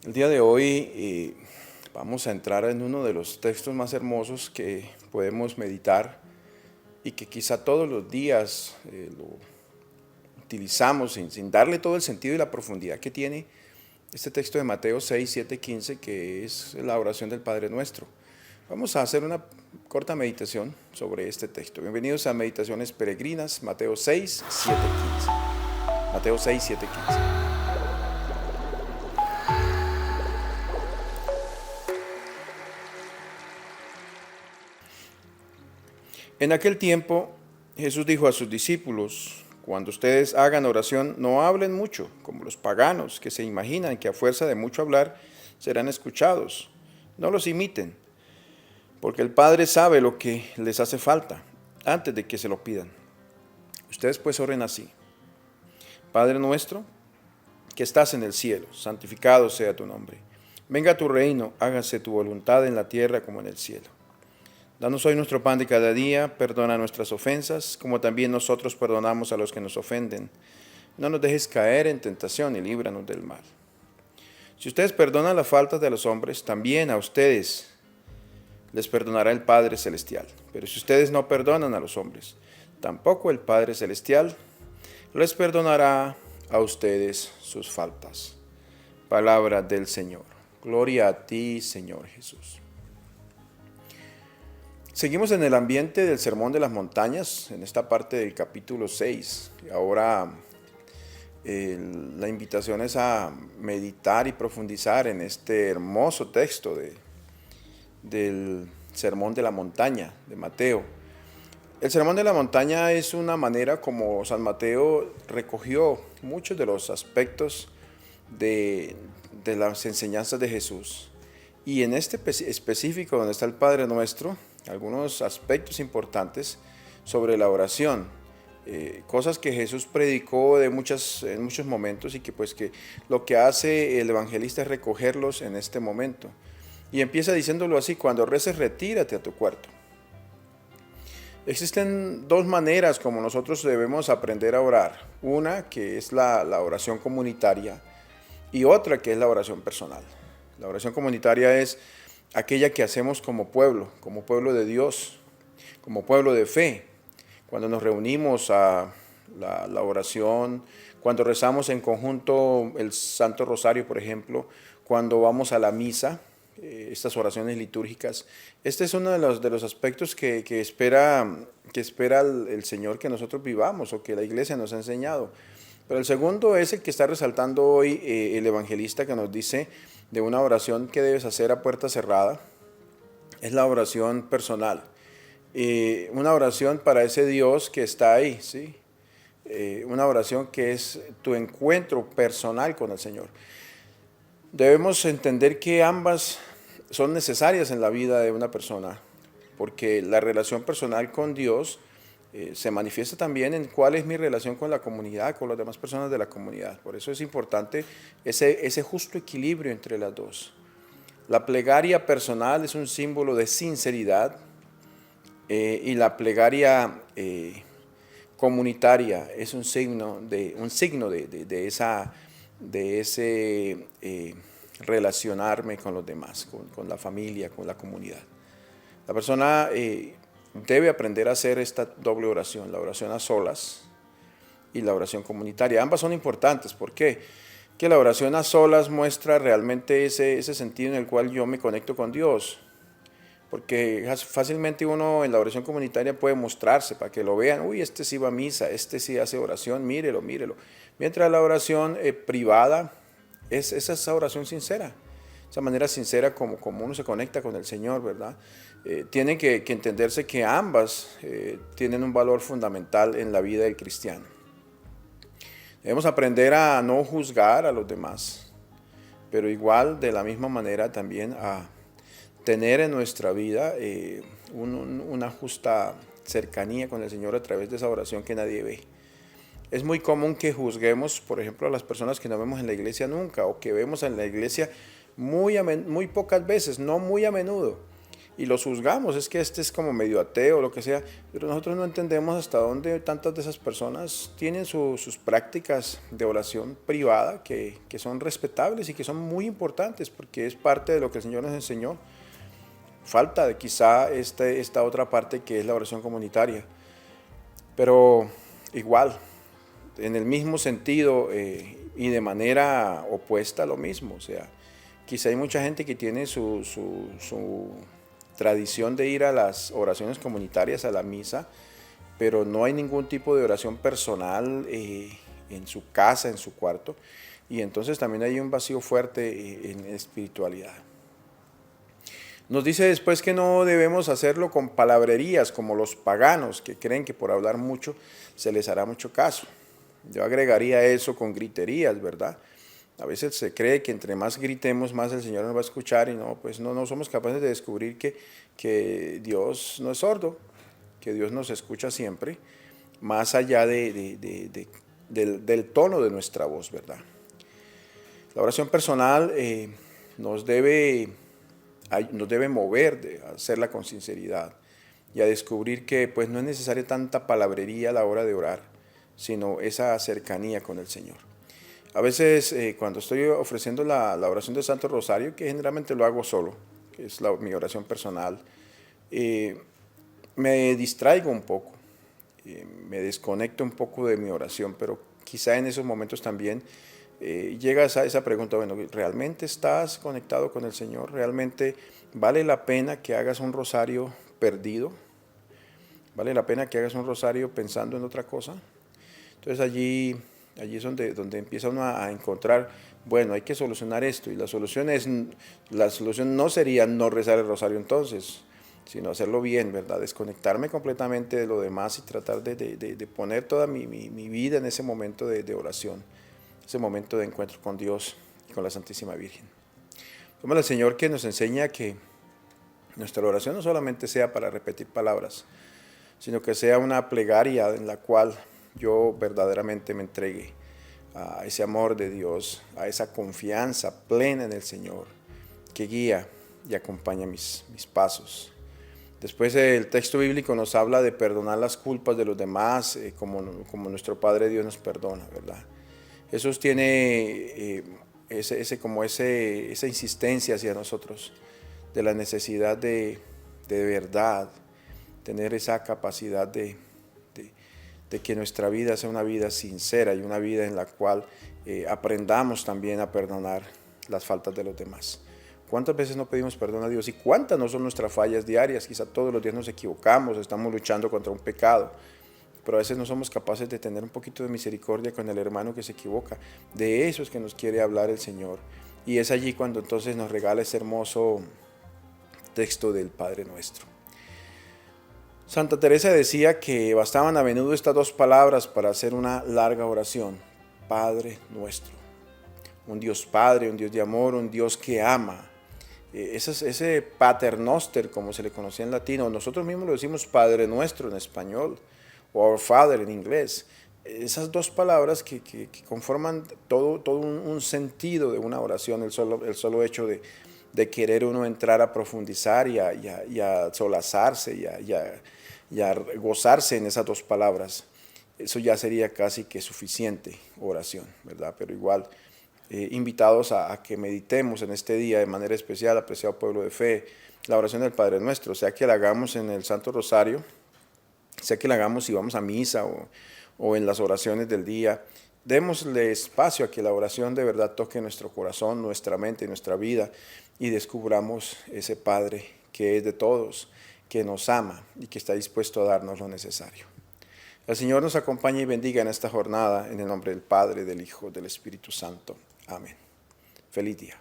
El día de hoy vamos a entrar en uno de los textos más hermosos que podemos meditar y que quizá todos los días lo utilizamos sin darle todo el sentido y la profundidad que tiene este texto de Mateo 6, 7, 15, que es la oración del Padre Nuestro. Vamos a hacer una corta meditación sobre este texto. Bienvenidos a Meditaciones Peregrinas, Mateo 6, 7, 15. Mateo 6, 7, 15. En aquel tiempo Jesús dijo a sus discípulos: cuando ustedes hagan oración, no hablen mucho, como los paganos que se imaginan que a fuerza de mucho hablar serán escuchados. No los imiten, porque el Padre sabe lo que les hace falta antes de que se lo pidan. Ustedes pues oren así: Padre nuestro, que estás en el cielo, santificado sea tu nombre. Venga tu reino, hágase tu voluntad en la tierra como en el cielo. Danos hoy nuestro pan de cada día, perdona nuestras ofensas, como también nosotros perdonamos a los que nos ofenden. No nos dejes caer en tentación y líbranos del mal. Si ustedes perdonan las faltas de los hombres, también a ustedes les perdonará el Padre Celestial. Pero si ustedes no perdonan a los hombres, tampoco el Padre Celestial les perdonará a ustedes sus faltas. Palabra del Señor. Gloria a ti, Señor Jesús. Seguimos en el ambiente del Sermón de las Montañas, en esta parte del capítulo 6. Ahora la invitación es a meditar y profundizar en este hermoso texto del Sermón de la Montaña de Mateo. El Sermón de la Montaña es una manera como San Mateo recogió muchos de los aspectos de las enseñanzas de Jesús. Y en este específico, donde está el Padre Nuestro, algunos aspectos importantes sobre la oración, cosas que Jesús predicó en muchos momentos y que lo que hace el evangelista es recogerlos en este momento. Y empieza diciéndolo así: cuando reces, retírate a tu cuarto. Existen dos maneras como nosotros debemos aprender a orar. Una que es la oración comunitaria y otra que es la oración personal. La oración comunitaria es aquella que hacemos como pueblo de Dios, como pueblo de fe. Cuando nos reunimos a la oración, cuando rezamos en conjunto el Santo Rosario, por ejemplo, cuando vamos a la misa, estas oraciones litúrgicas. Este es uno de los aspectos que espera el Señor que nosotros vivamos o que la Iglesia nos ha enseñado. Pero el segundo es el que está resaltando hoy el evangelista, que nos dice de una oración que debes hacer a puerta cerrada. Es la oración personal. Una oración para ese Dios que está ahí, ¿sí? Una oración que es tu encuentro personal con el Señor. Debemos entender que ambas son necesarias en la vida de una persona, porque la relación personal con Dios se manifiesta también en cuál es mi relación con la comunidad, con las demás personas de la comunidad. Por eso es importante ese justo equilibrio entre las dos. La plegaria personal es un símbolo de sinceridad y la plegaria comunitaria es un signo de ese relacionarme con los demás, con la familia, con la comunidad. La persona debe aprender a hacer esta doble oración, la oración a solas y la oración comunitaria. Ambas son importantes. ¿Por qué? Que la oración a solas muestra realmente ese sentido en el cual yo me conecto con Dios. Porque fácilmente uno en la oración comunitaria puede mostrarse para que lo vean. Uy, este sí va a misa, este sí hace oración, mírelo, mírelo. Mientras la oración privada es esa oración sincera, esa manera sincera como uno se conecta con el Señor, ¿verdad? Tiene que entenderse que ambas tienen un valor fundamental en la vida del cristiano. Debemos aprender a no juzgar a los demás, pero igual de la misma manera también a tener en nuestra vida una justa cercanía con el Señor a través de esa oración que nadie ve. Es muy común que juzguemos, por ejemplo, a las personas que no vemos en la iglesia nunca o que vemos en la iglesia muy pocas veces, no muy a menudo. y los juzgamos, es que este es como medio ateo o lo que sea, pero nosotros no entendemos hasta dónde tantas de esas personas tienen sus prácticas de oración privada que son respetables y que son muy importantes porque es parte de lo que el Señor nos enseñó. Falta de quizá esta otra parte que es la oración comunitaria, pero igual, en el mismo sentido y de manera opuesta lo mismo, o sea, quizá hay mucha gente que tiene su tradición de ir a las oraciones comunitarias, a la misa, pero no hay ningún tipo de oración personal en su casa, en su cuarto, y entonces también hay un vacío fuerte en espiritualidad. Nos dice después que no debemos hacerlo con palabrerías como los paganos que creen que por hablar mucho se les hará mucho caso. Yo agregaría eso con griterías, ¿verdad? A veces se cree que entre más gritemos, más el Señor nos va a escuchar y no, pues no somos capaces de descubrir que Dios no es sordo, que Dios nos escucha siempre, más allá del tono de nuestra voz, ¿verdad? La oración personal nos debe mover de hacerla con sinceridad y a descubrir que pues no es necesaria tanta palabrería a la hora de orar, sino esa cercanía con el Señor. A veces cuando estoy ofreciendo la oración del Santo Rosario, que generalmente lo hago solo, que es mi oración personal, me distraigo un poco, me desconecto un poco de mi oración, pero quizá en esos momentos también llega esa pregunta, bueno, ¿realmente estás conectado con el Señor? ¿Realmente vale la pena que hagas un rosario perdido? ¿Vale la pena que hagas un rosario pensando en otra cosa? Entonces allí es donde empieza uno a encontrar, bueno, hay que solucionar esto, y la solución no sería no rezar el rosario entonces, sino hacerlo bien, ¿verdad? Desconectarme completamente de lo demás y tratar de poner toda mi vida en ese momento de oración, ese momento de encuentro con Dios y con la Santísima Virgen. Como el Señor que nos enseña que nuestra oración no solamente sea para repetir palabras, sino que sea una plegaria en la cual yo verdaderamente me entregue a ese amor de Dios, a esa confianza plena en el Señor que guía y acompaña mis pasos. Después el texto bíblico nos habla de perdonar las culpas de los demás como nuestro Padre Dios nos perdona, ¿verdad? Jesús tiene esa insistencia hacia nosotros de la necesidad de verdad tener esa capacidad de que nuestra vida sea una vida sincera y una vida en la cual aprendamos también a perdonar las faltas de los demás. ¿Cuántas veces no pedimos perdón a Dios y cuántas no son nuestras fallas diarias? Quizá todos los días nos equivocamos, estamos luchando contra un pecado, pero a veces no somos capaces de tener un poquito de misericordia con el hermano que se equivoca. De eso es que nos quiere hablar el Señor, y es allí cuando entonces nos regala ese hermoso texto del Padre Nuestro. Santa Teresa decía que bastaban a menudo estas dos palabras para hacer una larga oración: Padre Nuestro. Un Dios Padre, un Dios de amor, un Dios que ama. Ese paternoster, como se le conocía en latín, o nosotros mismos lo decimos Padre Nuestro en español, o Our Father en inglés. Esas dos palabras que conforman todo un sentido de una oración, el solo hecho de querer uno entrar a profundizar y a solazarse y a gozarse en esas dos palabras, eso ya sería casi que suficiente oración, ¿verdad? Pero igual, invitados a que meditemos en este día de manera especial, apreciado pueblo de fe, la oración del Padre Nuestro, sea que la hagamos en el Santo Rosario, sea que la hagamos si vamos a misa o en las oraciones del día. Démosle espacio a que la oración de verdad toque nuestro corazón, nuestra mente, nuestra vida, y descubramos ese Padre que es de todos, que nos ama y que está dispuesto a darnos lo necesario. El Señor nos acompañe y bendiga en esta jornada, en el nombre del Padre, del Hijo, del Espíritu Santo. Amén. Feliz día.